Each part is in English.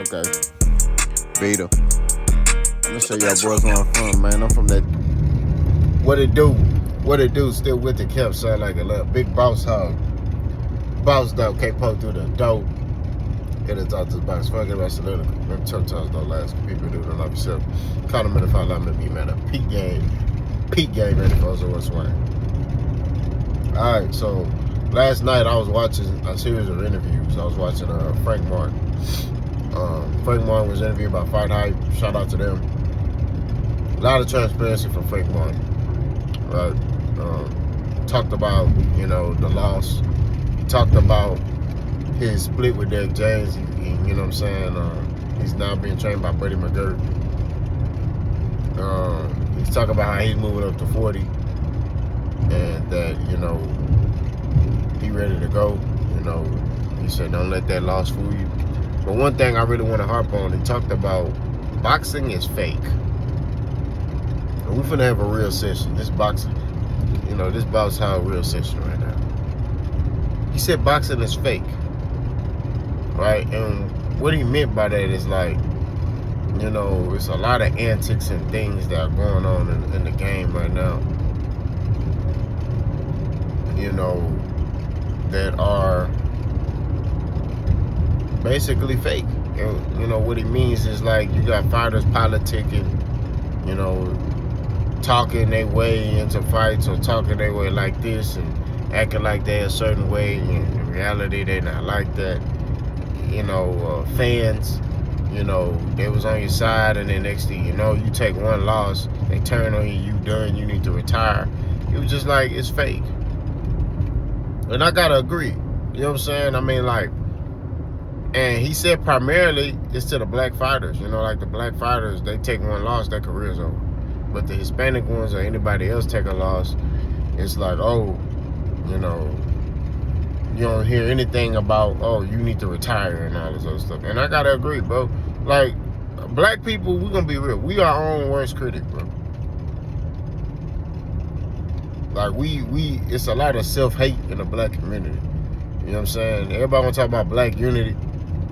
Okay. Vita. I'm gonna show y'all boys where I'm from, man. I'm from that. What it do? What it do? Still with the kept sound like a little big boss hog. Boss dog can't poke through the dope. Get it out to the box. Fuck it, that's a little. Them sometimes don't last. People do don't love yourself. Call them in if I love me, man. A peak game. Peak game, man. If I was a swing. Alright, so last night I was watching a series of interviews. I was watching Frank Martin. Frank Martin was interviewed by Fight Hype. Shout out to them. A lot of transparency from Frank Martin. Right? Talked about, the loss. He talked about his split with Derek James. You know what I'm saying? He's now being trained by Buddy McGirt. He's talking about how he's moving up to 40. And that, he ready to go. He said, don't let that loss fool you. But one thing I really want to harp on, he talked about boxing is fake. And we're finna have a real session. This boxing, this bout's how a real session right now. He said boxing is fake. Right? And what he meant by that is like, it's a lot of antics and things that are going on in the game right now. That are basically fake. And, what he means is like you got fighters politicking, talking their way into fights or talking their way like this and acting like they're a certain way. And in reality, they're not like that. Fans, they was on your side, and then next thing you know, you take one loss, they turn on you, you done, you need to retire. It was just like, it's fake. And I gotta agree. You know what I'm saying? I mean, like, and he said primarily it's to the black fighters. Like the black fighters, they take one loss, their career's over. But the Hispanic ones or anybody else take a loss, it's like, oh, you don't hear anything about, oh, you need to retire and all this other stuff. And I gotta agree, bro. Like, black people, we're gonna be real. We are our own worst critic, bro. Like, it's a lot of self-hate in the black community. You know what I'm saying? Everybody wanna talk about black unity.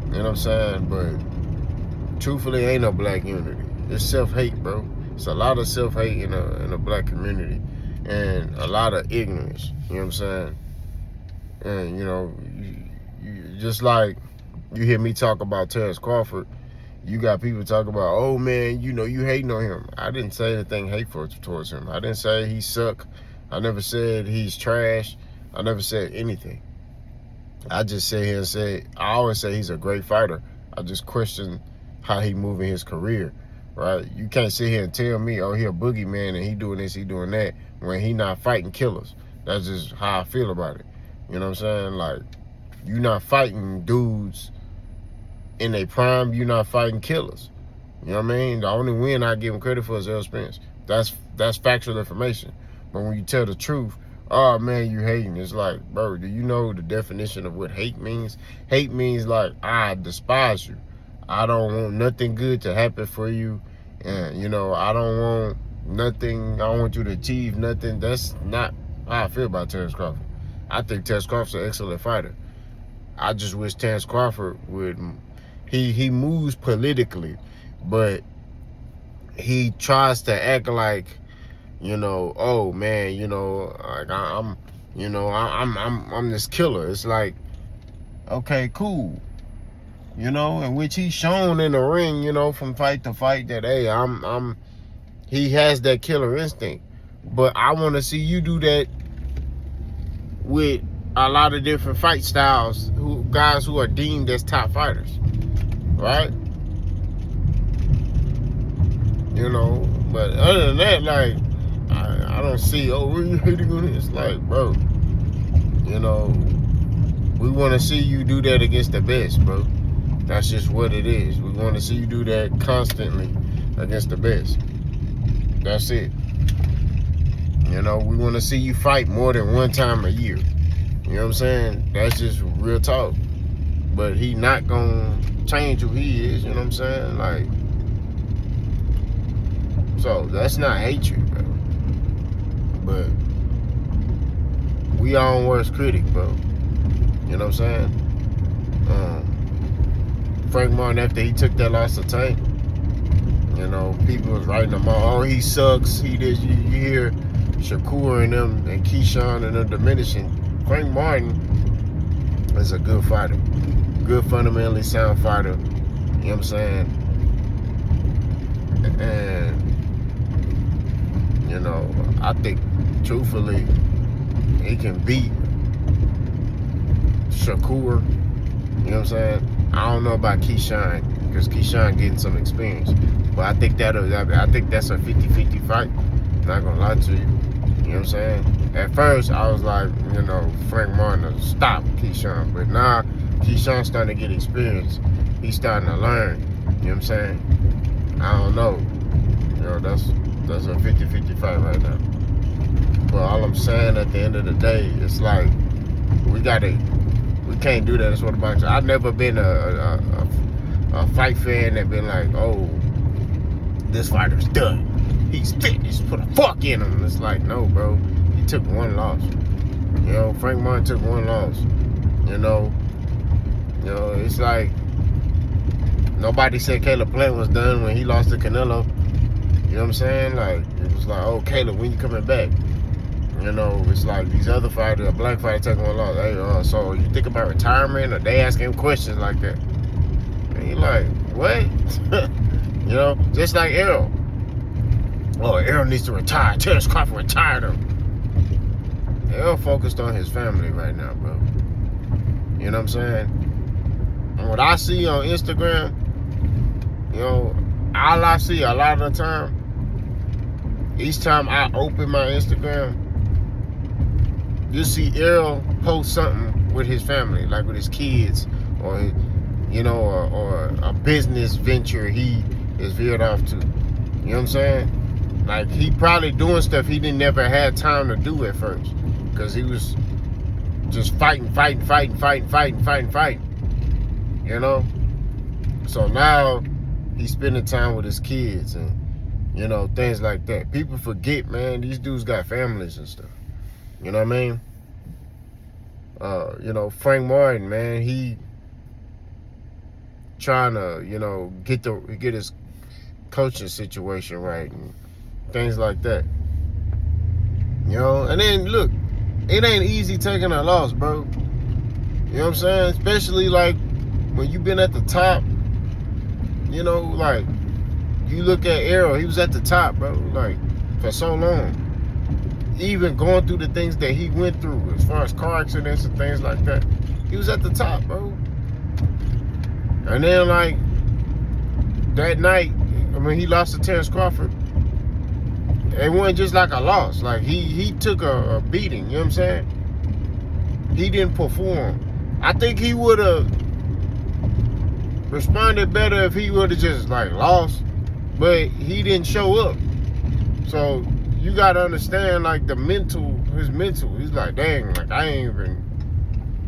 You know what I'm saying? But truthfully, ain't no black unity. It's self-hate, bro. It's a lot of self-hate in the black community. And a lot of ignorance. You know what I'm saying? And, you just like you hear me talk about Terrence Crawford, you got people talking about, oh, man, you hating on him. I didn't say anything hateful towards him. I didn't say he suck. I never said he's trash. I never said anything. I just sit here and say, I always say he's a great fighter. I just question how he moving his career, right? You can't sit here and tell me, oh, he a boogeyman and he doing this, he doing that, when he not fighting killers. That's just how I feel about it. You know what I'm saying? Like, you not fighting dudes in their prime. You not fighting killers. You know what I mean? The only win I give him credit for is Errol Spence. That's factual information. But when you tell the truth, oh, man, you hating. It's like, bro, do you know the definition of what hate means? Hate means like, I despise you. I don't want nothing good to happen for you. And, I don't want nothing. I don't want you to achieve nothing. That's not how I feel about Terrence Crawford. I think Terrence Crawford's an excellent fighter. I just wish Terrence Crawford would, he moves politically, but he tries to act like, oh man, like I'm this killer. It's like, okay, cool. In which he's shown in the ring, from fight to fight that, hey, he has that killer instinct. But I want to see you do that with a lot of different fight styles, guys who are deemed as top fighters, right? But other than that, like, I don't see, oh, what are you hating on this? Like, bro, we want to see you do that against the best, bro. That's just what it is. We want to see you do that constantly against the best. That's it. We want to see you fight more than one time a year. You know what I'm saying? That's just real talk. But he not gonna change who he is, you know what I'm saying? Like, so that's not hatred, bro. But we our own worst critic, bro. You know what I'm saying? Frank Martin, after he took that loss to Tank, you know, people was writing him off. Oh, he sucks. He did. You hear Shakur and them and Keyshawn and them diminishing. Frank Martin is a good fighter. Good, fundamentally sound fighter. You know what I'm saying? And, you know, I think, truthfully, he can beat Shakur. You know what I'm saying? I don't know about Keyshawn, because Keyshawn getting some experience. But I think that's a 50-50 fight. Not gonna lie to you. You know what I'm saying? At first, I was like, you know, Frank Martin to stop Keyshawn. But now, Keyshawn's starting to get experience. He's starting to learn. You know what I'm saying? I don't know. You know, that's a 50-50 fight right now. But all I'm saying at the end of the day, it's like, we can't do that. That's what the boxer. I've never been a fight fan that been like, oh, this fighter's done. He's fit. Just put a fuck in him. It's like, no, bro. He took one loss. You know, Frank Martin took one loss. You know, it's like nobody said Caleb Plant was done when he lost to Canelo. You know what I'm saying? Like, it was like, oh, Caleb, when you coming back? You know, it's like these other fighters, a black fighter taking one loss. Hey, so you think about retirement? Or they asking him questions like that? And you're like, what? You know, just like Errol. Oh, Errol needs to retire. Terrence Crawford retired him. Errol focused on his family right now, bro. You know what I'm saying? And what I see on Instagram, you know, all I see a lot of the time, each time I open my Instagram, you see Errol post something with his family, like with his kids, or, you know, or a business venture he is veered off to. You know what I'm saying? Like, he probably doing stuff he didn't never had time to do at first, because he was just fighting. You know? So now he's spending time with his kids and, you know, things like that. People forget, man, these dudes got families and stuff. You know what I mean? You know, Frank Martin, man, he trying to, you know, get his coaching situation right and things like that. You know, and then look, it ain't easy taking a loss, bro. You know what I'm saying? Especially like when you been at the top. You know, like, you look at Errol, he was at the top, bro, like, for so long. Even going through the things that he went through, as far as car accidents and things like that, he was at the top, bro. And then, like, that night, I mean, he lost to Terrence Crawford. It wasn't just like a loss. Like, he took a beating, you know what I'm saying? He didn't perform. I think he would have responded better if he would have just, like, lost. But he didn't show up. So you gotta understand, like, his mental. He's like, dang, like, I ain't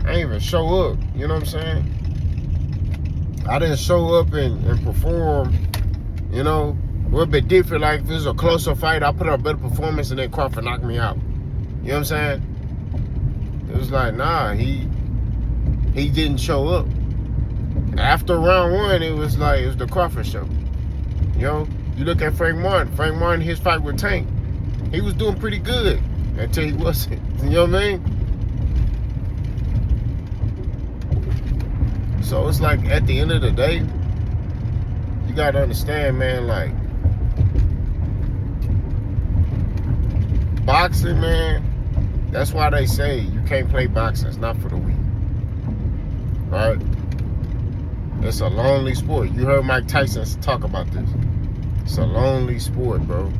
even show up. You know what I'm saying? I didn't show up and perform. You know, it would be different. Like, if it was a closer fight, I put up a better performance and then Crawford knocked me out. You know what I'm saying? It was like, nah, he didn't show up. After round one, it was the Crawford show. You know, you look at Frank Martin, his fight with Tank, he was doing pretty good until he wasn't. You know what I mean? So it's like, at the end of the day, you gotta understand, man, like, boxing, man, that's why they say you can't play boxing. It's not for the weak. Right? It's a lonely sport. You heard Mike Tyson talk about this. It's a lonely sport, bro.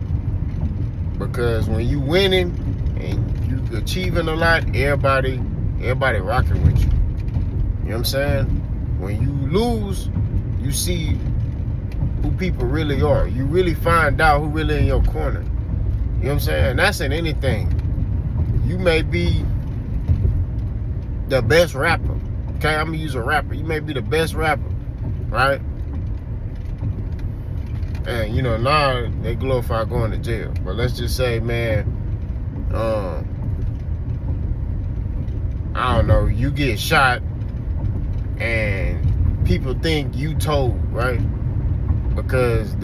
Because when you winning and you achieving a lot, everybody rocking with you. You know what I'm saying? When you lose, you see who people really are. You really find out who really in your corner. You know what I'm saying? That's in anything. You may be the best rapper. Okay, I'm gonna use a rapper. You may be the best rapper, right? And, you know, now they glorify going to jail. But let's just say, man, I don't know, you get shot and people think you told, right? Because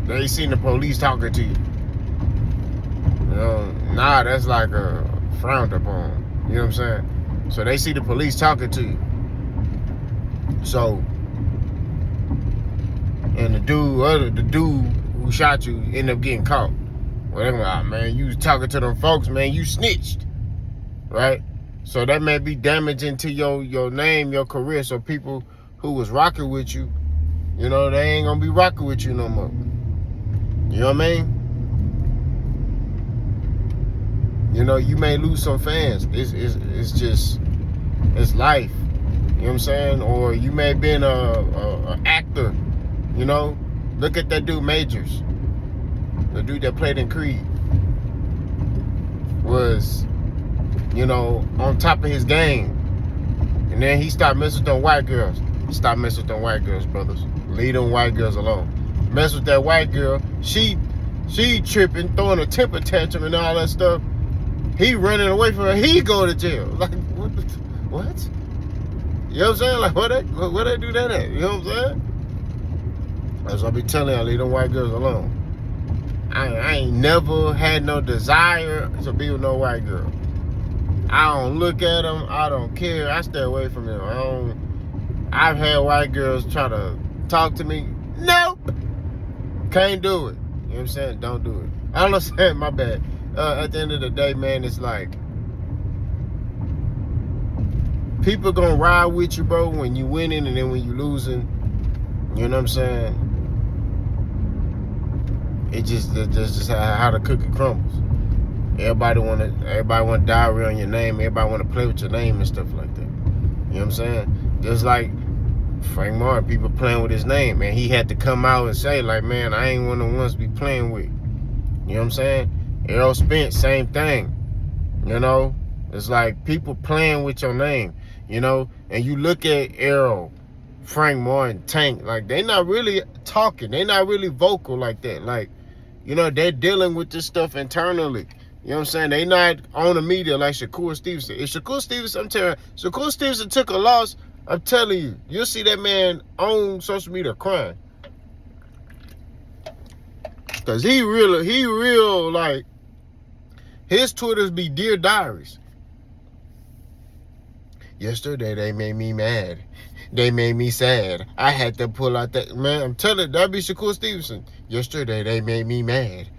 they seen the police talking to you. You know, nah, that's like a frowned upon. You know what I'm saying? So they see the police talking to you. So, and the dude who shot you ended up getting caught. Well, they're like, man, you was talking to them folks, man, you snitched, right? So that may be damaging to your name, your career. So people who was rocking with you, you know, they ain't gonna be rocking with you no more. You know what I mean? You know, you may lose some fans. It's just, it's life. You know what I'm saying? Or you may have been a actor, you know? Look at that dude Majors. The dude that played in Creed was, you know, on top of his game. And then he stopped messing with them white girls. Stop messing with them white girls, brothers. Leave them white girls alone. Mess with that white girl. She tripping, throwing a temper tantrum and all that stuff. He running away from her. He go to jail. Like, what? You know what I'm saying? Like, where they do that at? You know what I'm saying? As I be telling y'all, leave them white girls alone. I ain't never had no desire to be with no white girl. I don't look at them. I don't care. I stay away from them. I've had white girls try to talk to me. Nope. Can't do it. You know what I'm saying? Don't do it. I don't understand. My bad. At the end of the day, man, it's like people gonna ride with you, bro, when you winning and then when you losing. You know what I'm saying? That's just how the cookie crumbles. Everybody want diarrhea on your name. Everybody want to play with your name and stuff like that. You know what I'm saying? Just like Frank Martin, people playing with his name, man. He had to come out and say, like, man, I ain't one of the ones to be playing with. You know what I'm saying? Errol Spence, same thing. You know? It's like people playing with your name, you know? And you look at Errol, Frank Martin, Tank, like, they not really talking. They not really vocal like that. Like, you know, they're dealing with this stuff internally. You know what I'm saying? They not on the media like Shakur Stevenson. If Shakur Stevenson, Shakur Stevenson took a loss, I'm telling you, you'll see that man on social media crying. Cause he real, like, his Twitters be Dear Diaries. Yesterday they made me mad. They made me sad. I had to pull out that, man, I'm telling you, that'd be Shakur Stevenson. Yesterday they made me mad.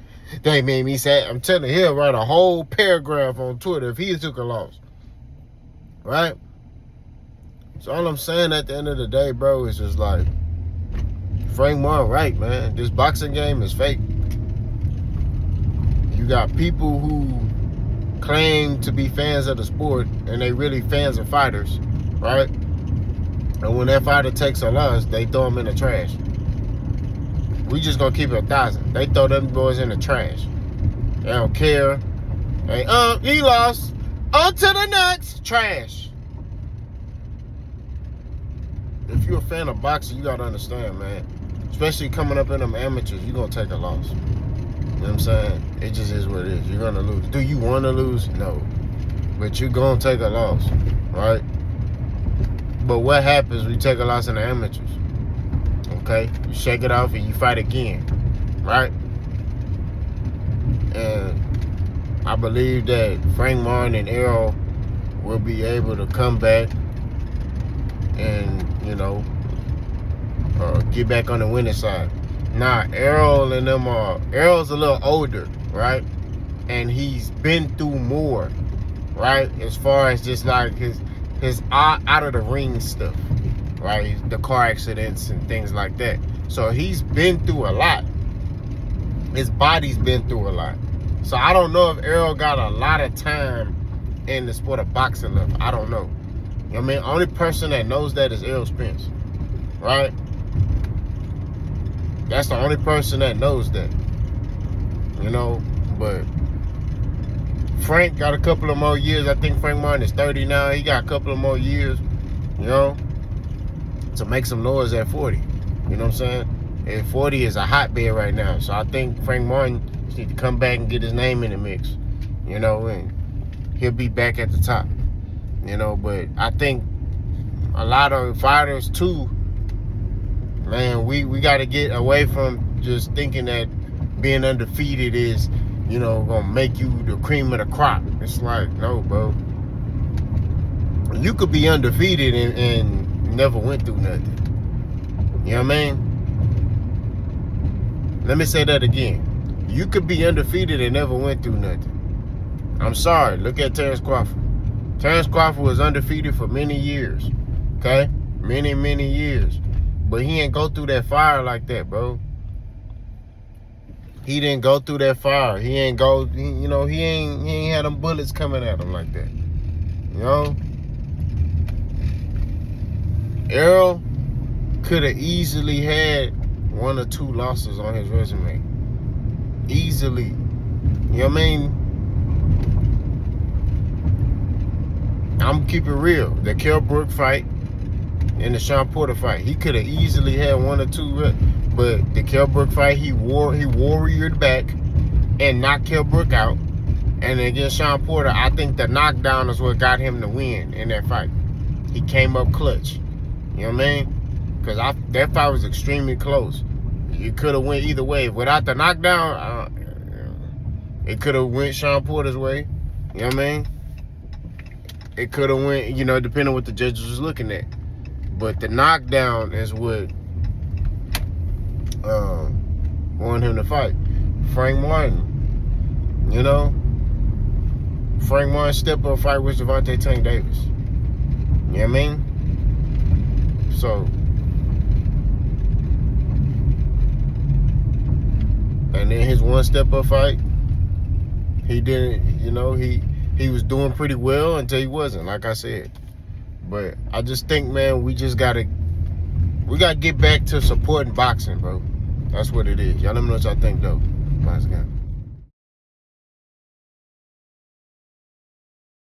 They made me sad. I'm telling you, he'll write a whole paragraph on Twitter if he took a loss. Right? So all I'm saying at the end of the day, bro, is just like, Frank Martin, right, man. This boxing game is fake. You got people who claim to be fans of the sport and they really fans of fighters, right? And when that fighter takes a loss, they throw them in the trash. We just gonna keep it 1,000. They throw them boys in the trash. They don't care. Hey, he lost. On to the next. Trash. If you're a fan of boxing, you gotta understand, man. Especially coming up in them amateurs, you're gonna take a loss. You know what I'm saying? It just is what it is. You're gonna lose. Do you wanna lose? No. But you're gonna take a loss, right? But what happens when you take a loss in the amateurs? Okay? You shake it off and you fight again, right? And I believe that Frank Martin and Errol will be able to come back and, you know, get back on the winning side. Now, Errol and them Errol's a little older, right? And he's been through more, right? As far as just like his out of the ring stuff, right? The car accidents and things like that. So he's been through a lot. His body's been through a lot. So I don't know if Errol got a lot of time in the sport of boxing left. I don't know. You know what I mean? Only person that knows that is Errol Spence, right? That's the only person that knows that. You know, but Frank got a couple of more years. I think Frank Martin is 30 now. He got a couple of more years, you know, to make some noise at 40. You know what I'm saying? And 40 is a hotbed right now. So I think Frank Martin needs to come back and get his name in the mix, you know, and he'll be back at the top, you know. But I think a lot of fighters too, man, we got to get away from just thinking that being undefeated is, gonna make you the cream of the crop. It's like, no, bro. You could be undefeated and never went through nothing. You know what I mean? Let me say that again. You could be undefeated and never went through nothing. I'm sorry. Look at Terrence Crawford. Terrence Crawford was undefeated for many years. Okay? Many, many years. But he ain't go through that fire like that, bro. He didn't go through that fire. He ain't had them bullets coming at him like that. Errol could have easily had 1 or 2 losses on his resume. Easily. You know what I mean? I'm keep it real. The Kell Brook fight and the Sean Porter fight, he could have easily had 1 or 2, but the Kell Brook fight, he warriored back and knocked Kell Brook out. And against Sean Porter, I think the knockdown is what got him the win in that fight. He came up clutch. You know what I mean? Because that fight was extremely close. It could have went either way. Without the knockdown, it could have went Sean Porter's way. You know what I mean? It could have went, depending on what the judges was looking at. But the knockdown is what won him the fight. Frank Martin. Frank Martin step-up fight with Gervonta Tank Davis. You know what I mean? So, and then his 1 step-up fight, he didn't, he was doing pretty well until he wasn't, like I said. But I just think, man, we gotta get back to supporting boxing, bro. That's what it is. Y'all let me know what y'all think, though. Nice guy.